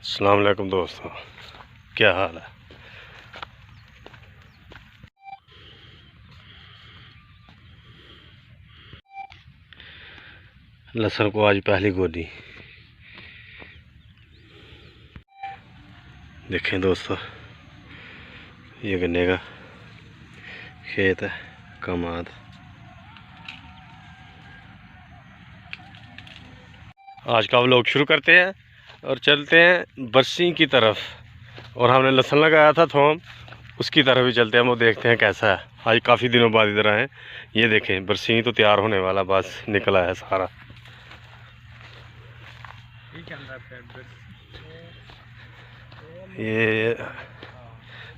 अस्सलाम वालेकुम दोस्तों, क्या हाल है। लहसुन को आज पहली गोदी। देखें दोस्तों, ये गन्ने का खेत है, कमाद। आज का व्लॉग शुरू करते हैं और चलते हैं बरसी की तरफ। और हमने लहसुन लगाया था थोम, उसकी तरफ भी चलते हैं, वो देखते हैं कैसा है। आज काफ़ी दिनों बाद इधर आए। ये देखें, बरसी तो तैयार होने वाला, बस निकला है सारा। ये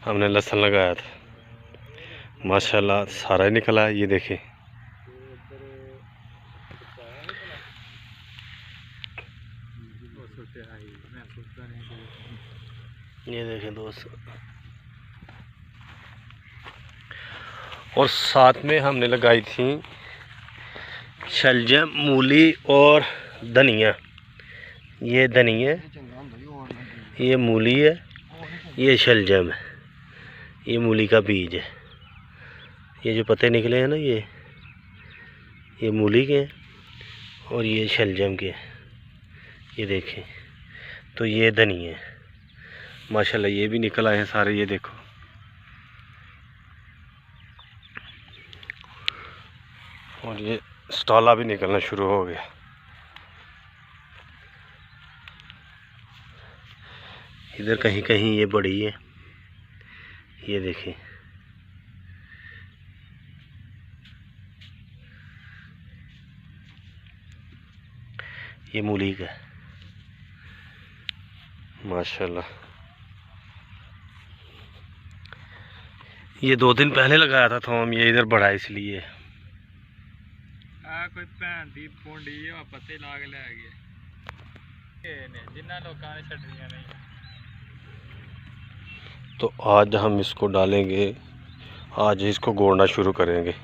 हमने लहसुन लगाया था, माशाल्लाह सारा ही निकला है। ये देखें, ये देखें दोस्तों। और साथ में हमने लगाई थी शलजम, मूली और धनिया। ये धनिया, ये मूली है, ये शलजम है, ये मूली का बीज है। ये जो पत्ते निकले हैं ना, ये मूली के हैं और ये शलजम के हैं। ये देखें, तो ये धनिया है, माशाल्लाह ये भी निकल आए हैं सारे। ये देखो, और ये स्टाला भी निकलना शुरू हो गया। इधर कहीं कहीं ये बड़ी है, ये देखें। ये मूली का, माशाल्लाह। ये 2 दिन पहले लगाया था थोम, ये इधर बढ़ा इसलिए। कोई भैन दी पोंडी पत्ते लाग ले गए जिन्ना लोकां ने छड्डियां नहीं। तो आज हम इसको डालेंगे, आज इसको गोड़ना शुरू करेंगे।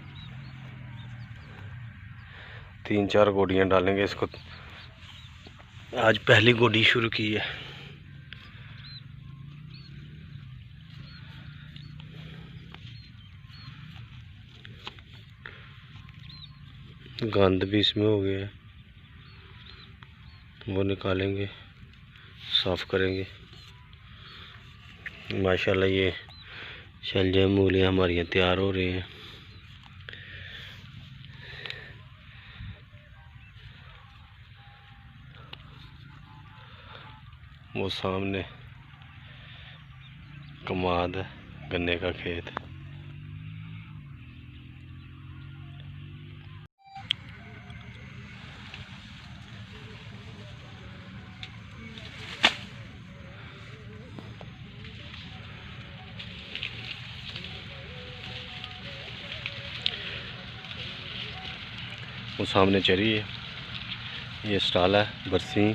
3-4 गोडियां डालेंगे इसको। आज पहली गोडी शुरू की है। गंद भी इसमें हो गया है, वो निकालेंगे, साफ करेंगे। माशाल्लाह ये शलजम, मूलियाँ हमारी तैयार हो रही हैं। वो सामने कमाद है, गन्ने का खेत। वो सामने चरी है, ये स्टाल है बरसी।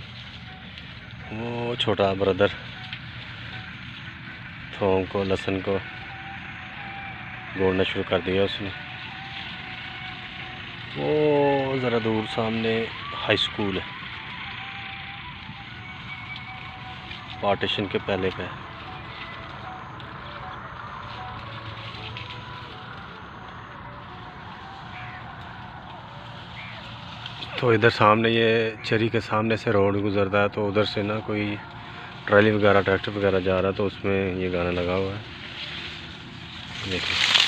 वो छोटा ब्रदर थोम को, लहसुन को गोड़ना शुरू कर दिया उसने। वो ज़रा दूर सामने हाई स्कूल है, पार्टीशन के पहले पे। तो इधर सामने, ये चरी के सामने से रोड गुजरता है, तो उधर से ना कोई ट्रॉली वगैरह, ट्रैक्टर वगैरह जा रहा है, तो उसमें ये गाना लगा हुआ है। देखिए।